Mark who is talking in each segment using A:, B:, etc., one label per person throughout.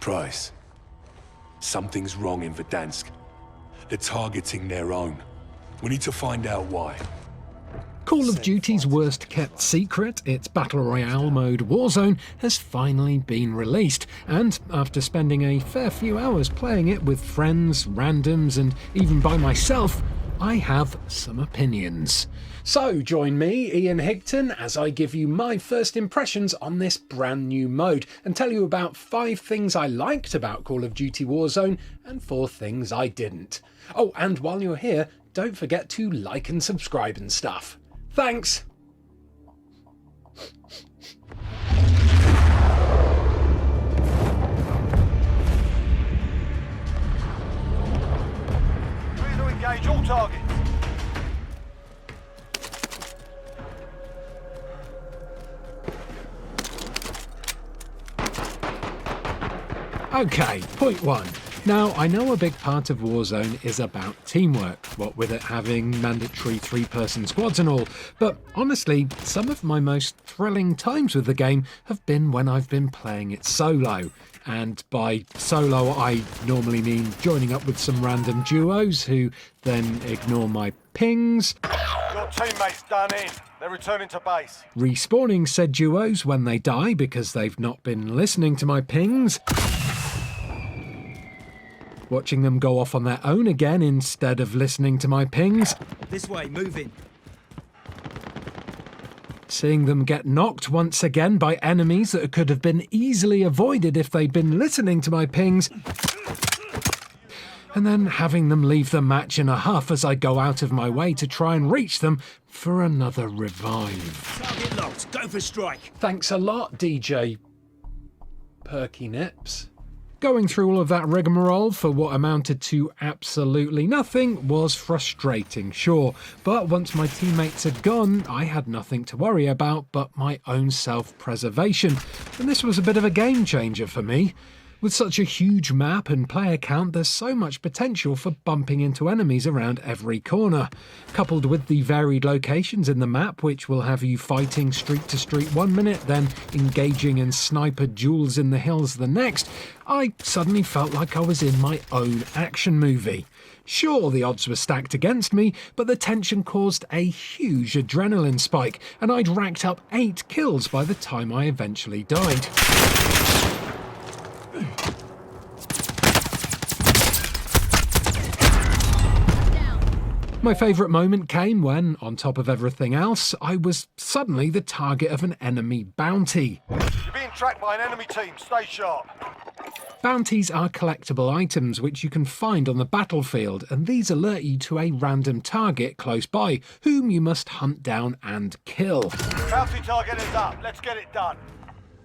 A: Price. Something's wrong in Verdansk. They're targeting their own. We need to find out why.
B: Call of Duty's worst-kept secret, its Battle Royale mode Warzone, has finally been released, and after spending a fair few hours playing it with friends, randoms, and even by myself, I have some opinions. So join me, Ian Higton, as I give you my first impressions on this brand new mode and tell you about 5 things I liked about Call of Duty Warzone and 4 things I didn't. Oh, and while you're here, don't forget to like and subscribe and stuff. Thanks!
C: Clear to engage all targets.
B: Okay, point 1. Now, I know a big part of Warzone is about teamwork, what with it having mandatory 3-person squads and all, but honestly, some of my most thrilling times with the game have been when I've been playing it solo. And by solo, I normally mean joining up with some random duos who then ignore my pings,
C: Your teammates done in. They're returning to base.
B: respawning said duos when they die because they've not been listening to my pings, watching them go off on their own again instead of listening to my pings,
D: This way, moving.
B: seeing them get knocked once again by enemies that could have been easily avoided if they'd been listening to my pings, and then having them leave the match in a huff as I go out of my way to try and reach them for another revive.
D: Target locked. Go for strike.
B: Thanks a lot, DJ Perky Nips. Going through all of that rigmarole for what amounted to absolutely nothing was frustrating, sure, but once my teammates had gone, I had nothing to worry about but my own self-preservation, and this was a bit of a game changer for me. With such a huge map and player count, there's so much potential for bumping into enemies around every corner. Coupled with the varied locations in the map, which will have you fighting street to street 1 minute, then engaging in sniper duels in the hills the next, I suddenly felt like I was in my own action movie. Sure, the odds were stacked against me, but the tension caused a huge adrenaline spike, and I'd racked up 8 kills by the time I eventually died. My favourite moment came when, on top of everything else, I was suddenly the target of an enemy bounty.
C: You're being tracked by an enemy team. Stay sharp.
B: Bounties are collectible items which you can find on the battlefield, and these alert you to a random target close by, whom you must hunt down and kill.
C: Bounty target is up. Let's get it done.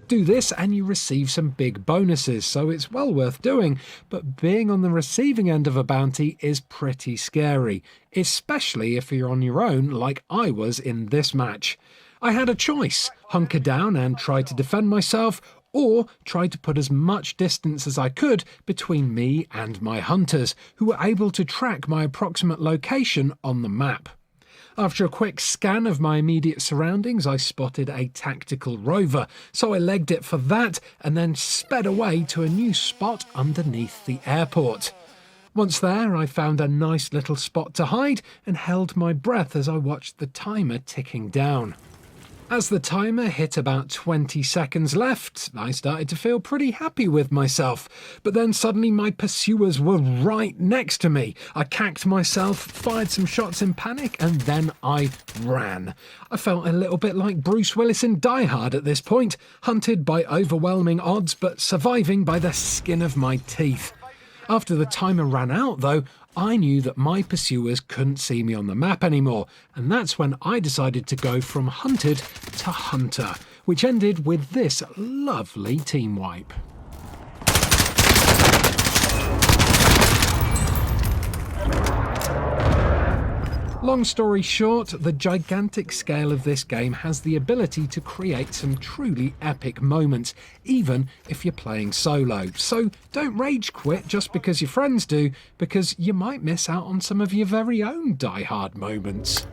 B: Do this and you receive some big bonuses, so it's well worth doing, but being on the receiving end of a bounty is pretty scary, especially if you're on your own like I was in this match. I had a choice: hunker down and try to defend myself, or try to put as much distance as I could between me and my hunters, who were able to track my approximate location on the map. After a quick scan of my immediate surroundings, I spotted a tactical rover, so I legged it for that and then sped away to a new spot underneath the airport. Once there, I found a nice little spot to hide and held my breath as I watched the timer ticking down. As the timer hit about 20 seconds left, I started to feel pretty happy with myself. But then suddenly my pursuers were right next to me. I cacked myself, fired some shots in panic, and then I ran. I felt a little bit like Bruce Willis in Die Hard at this point, hunted by overwhelming odds but surviving by the skin of my teeth. After the timer ran out, though, I knew that my pursuers couldn't see me on the map anymore, and that's when I decided to go from hunted to hunter, which ended with this lovely team wipe. Long story short, the gigantic scale of this game has the ability to create some truly epic moments, even if you're playing solo. So don't rage quit just because your friends do, because you might miss out on some of your very own die-hard moments.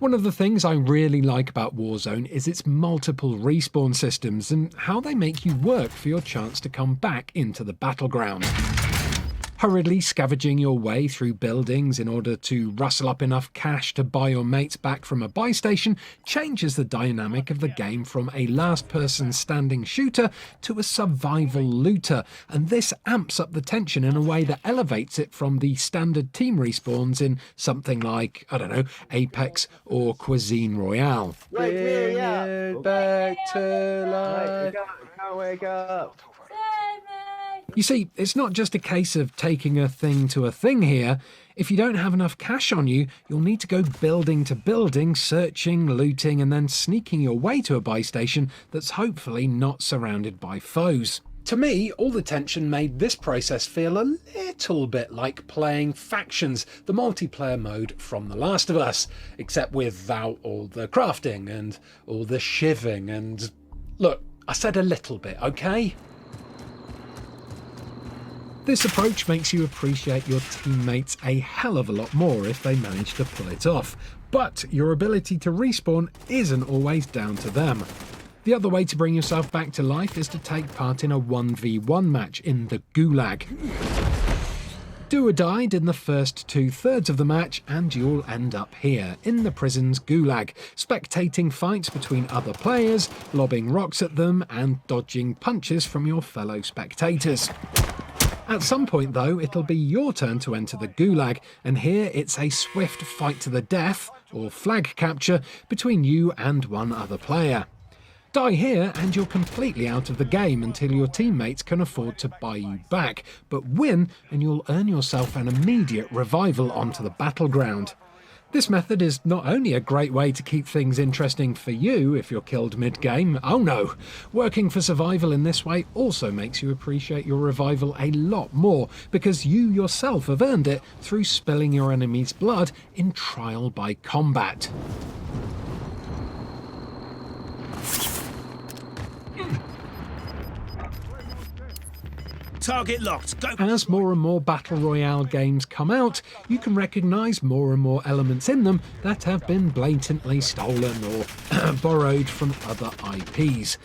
B: One of the things I really like about Warzone is its multiple respawn systems and how they make you work for your chance to come back into the battleground. Hurriedly scavenging your way through buildings in order to rustle up enough cash to buy your mates back from a buy station changes the dynamic of the game from a last-person standing shooter to a survival looter, and this amps up the tension in a way that elevates it from the standard team respawns in something like, I don't know, Apex or Cuisine Royale.
E: Wake me up!
F: Back to life.
E: Wake up!
B: You see, it's not just a case of taking a thing to a thing here. If you don't have enough cash on you, you'll need to go building to building, searching, looting, and then sneaking your way to a buy station that's hopefully not surrounded by foes. To me, all the tension made this process feel a little bit like playing Factions, the multiplayer mode from The Last of Us, except without all the crafting and all the shivving and... Look, I said a little bit, okay? This approach makes you appreciate your teammates a hell of a lot more if they manage to pull it off, but your ability to respawn isn't always down to them. The other way to bring yourself back to life is to take part in a 1v1 match in the Gulag. Do or die in the first 2/3 of the match and you'll end up here, in the prison's Gulag, spectating fights between other players, lobbing rocks at them and dodging punches from your fellow spectators. At some point though, it'll be your turn to enter the Gulag, and here it's a swift fight to the death, or flag capture, between you and one other player. Die here and you're completely out of the game until your teammates can afford to buy you back, but win and you'll earn yourself an immediate revival onto the battleground. This method is not only a great way to keep things interesting for you if you're killed mid-game, oh no, working for survival in this way also makes you appreciate your revival a lot more because you yourself have earned it through spilling your enemy's blood in trial by combat.
D: Target locked. Go.
B: As more and more Battle Royale games come out, you can recognise more and more elements in them that have been blatantly stolen or borrowed from other IPs.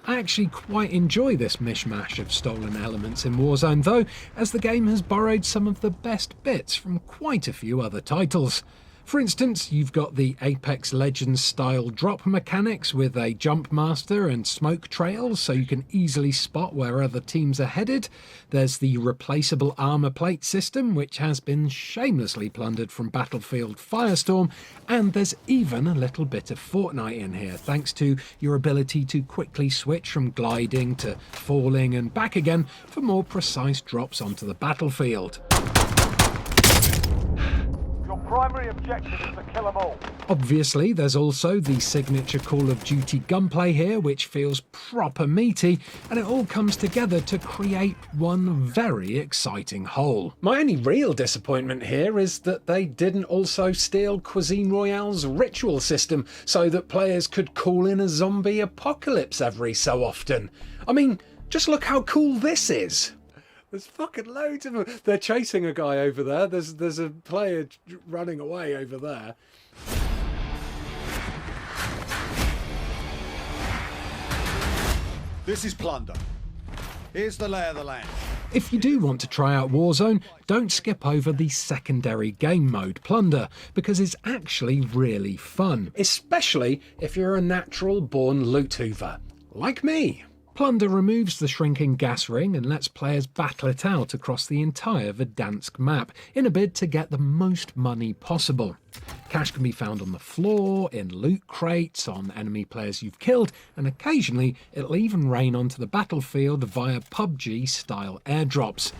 B: I actually quite enjoy this mishmash of stolen elements in Warzone though, as the game has borrowed some of the best bits from quite a few other titles. For instance, you've got the Apex Legends style drop mechanics with a jump master and smoke trails so you can easily spot where other teams are headed. There's the replaceable armor plate system, which has been shamelessly plundered from Battlefield Firestorm, and there's even a little bit of Fortnite in here, thanks to your ability to quickly switch from gliding to falling and back again for more precise drops onto the battlefield.
C: Primary objective is to kill them all.
B: Obviously, there's also the signature Call of Duty gunplay here, which feels proper meaty, and it all comes together to create one very exciting whole. My only real disappointment here is that they didn't also steal Cuisine Royale's ritual system so that players could call in a zombie apocalypse every so often. I mean, just look how cool this is. There's fucking loads of them. They're chasing a guy over there. There's a player running away over there.
G: This is Plunder. Here's the lay of the land.
B: If you do want to try out Warzone, don't skip over the secondary game mode, Plunder, because it's actually really fun, especially if you're a natural-born loot hoover, like me. Plunder removes the shrinking gas ring and lets players battle it out across the entire Verdansk map in a bid to get the most money possible. Cash can be found on the floor, in loot crates, on enemy players you've killed, and occasionally it'll even rain onto the battlefield via PUBG-style airdrops.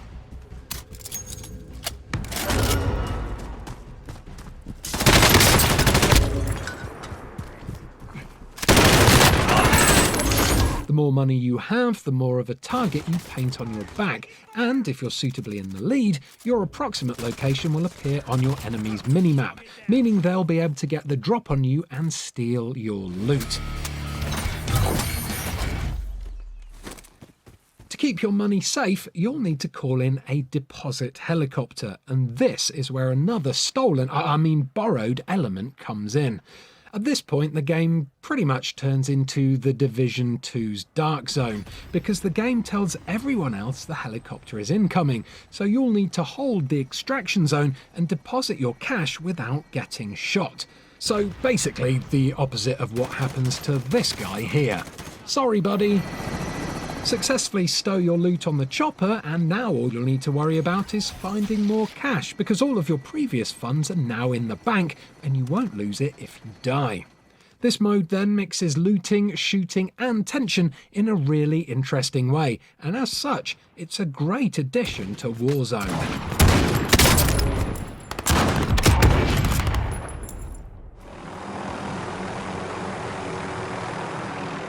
B: The more money you have, the more of a target you paint on your back, and if you're suitably in the lead, your approximate location will appear on your enemy's minimap, meaning they'll be able to get the drop on you and steal your loot. To keep your money safe, you'll need to call in a deposit helicopter, and this is where another borrowed element comes in. At this point, the game pretty much turns into the Division 2's Dark Zone, because the game tells everyone else the helicopter is incoming, so you'll need to hold the extraction zone and deposit your cash without getting shot. So basically the opposite of what happens to this guy here. Sorry, buddy. Successfully stow your loot on the chopper, and now all you'll need to worry about is finding more cash, because all of your previous funds are now in the bank and you won't lose it if you die. This mode then mixes looting, shooting and tension in a really interesting way, and as such it's a great addition to Warzone.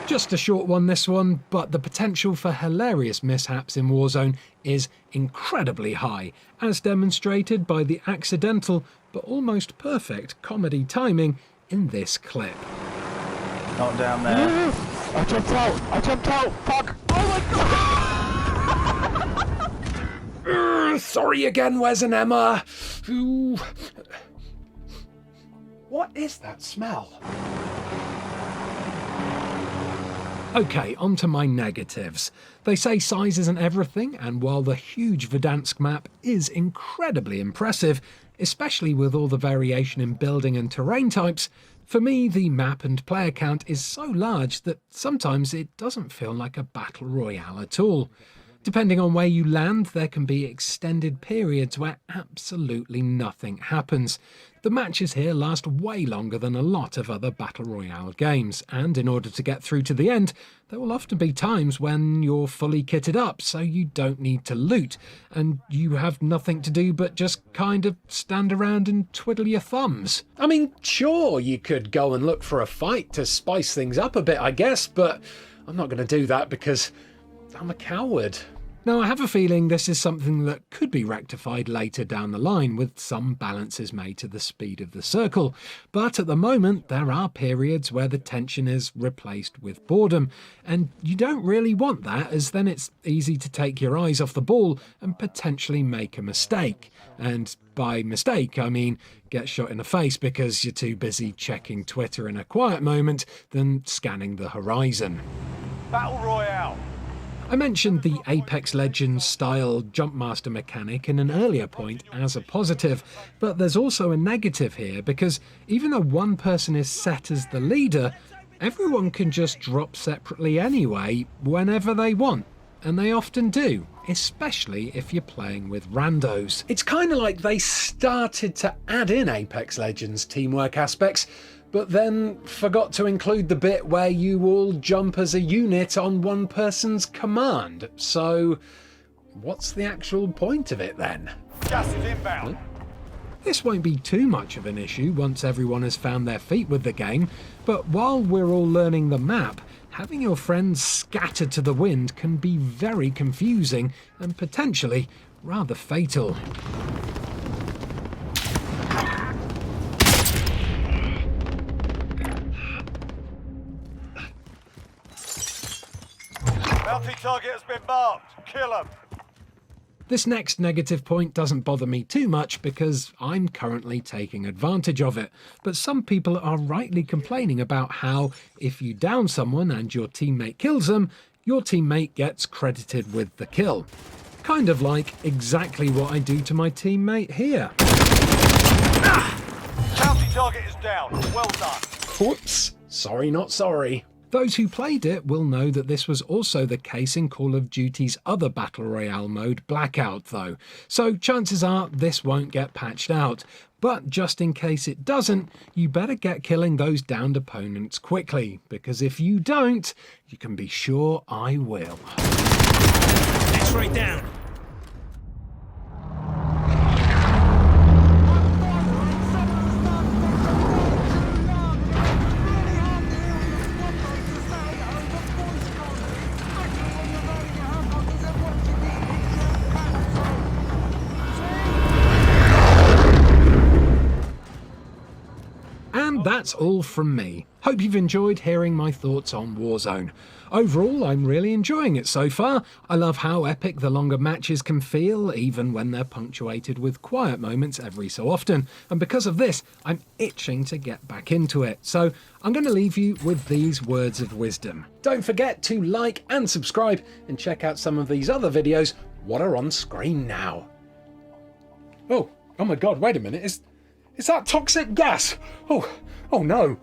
B: Just a short one, this one, but the potential for hilarious mishaps in Warzone is incredibly high, as demonstrated by the accidental but almost perfect comedy timing in this clip.
F: Not down there.
E: I jumped out! Fuck! Oh my god!
B: Sorry again, Wes and Emma. Ooh. What is that smell? Okay, on to my negatives. They say size isn't everything, and while the huge Verdansk map is incredibly impressive, especially with all the variation in building and terrain types, for me the map and player count is so large that sometimes it doesn't feel like a battle royale at all. Depending on where you land, there can be extended periods where absolutely nothing happens. The matches here last way longer than a lot of other Battle Royale games, and in order to get through to the end, there will often be times when you're fully kitted up, so you don't need to loot, and you have nothing to do but just kind of stand around and twiddle your thumbs. I mean, sure, you could go and look for a fight to spice things up a bit, I guess, but I'm not going to do that because I'm a coward. Now, I have a feeling this is something that could be rectified later down the line with some balances made to the speed of the circle, but at the moment there are periods where the tension is replaced with boredom, and you don't really want that, as then it's easy to take your eyes off the ball and potentially make a mistake. And by mistake, I mean get shot in the face because you're too busy checking Twitter in a quiet moment than scanning the horizon.
C: Battle Royale.
B: I mentioned the Apex Legends style Jumpmaster mechanic in an earlier point as a positive, but there's also a negative here, because even though one person is set as the leader, everyone can just drop separately anyway whenever they want, and they often do, especially if you're playing with randos. It's kind of like they started to add in Apex Legends teamwork aspects, but then forgot to include the bit where you all jump as a unit on one person's command. So, what's the actual point of it then?
C: Gas is inbound.
B: This won't be too much of an issue once everyone has found their feet with the game, but while we're all learning the map, having your friends scattered to the wind can be very confusing and potentially rather fatal.
C: Multi-target has been marked. Kill him.
B: This next negative point doesn't bother me too much because I'm currently taking advantage of it, but some people are rightly complaining about how if you down someone and your teammate kills them, your teammate gets credited with the kill. Kind of like exactly what I do to my teammate here.
C: Multi-target is down. Well done.
B: Whoops, sorry not sorry. Those who played it will know that this was also the case in Call of Duty's other Battle Royale mode, Blackout, though, so chances are this won't get patched out. But just in case it doesn't, you better get killing those downed opponents quickly, because if you don't, you can be sure I will.
D: X-ray down.
B: And that that's all from me. Hope you've enjoyed hearing my thoughts on Warzone. Overall, I'm really enjoying it so far. I love how epic the longer matches can feel, even when they're punctuated with quiet moments every so often. And because of this, I'm itching to get back into it. So I'm going to leave you with these words of wisdom. Don't forget to like and subscribe, and check out some of these other videos what are on screen now. Oh my god, wait a minute, is that toxic gas? Oh no.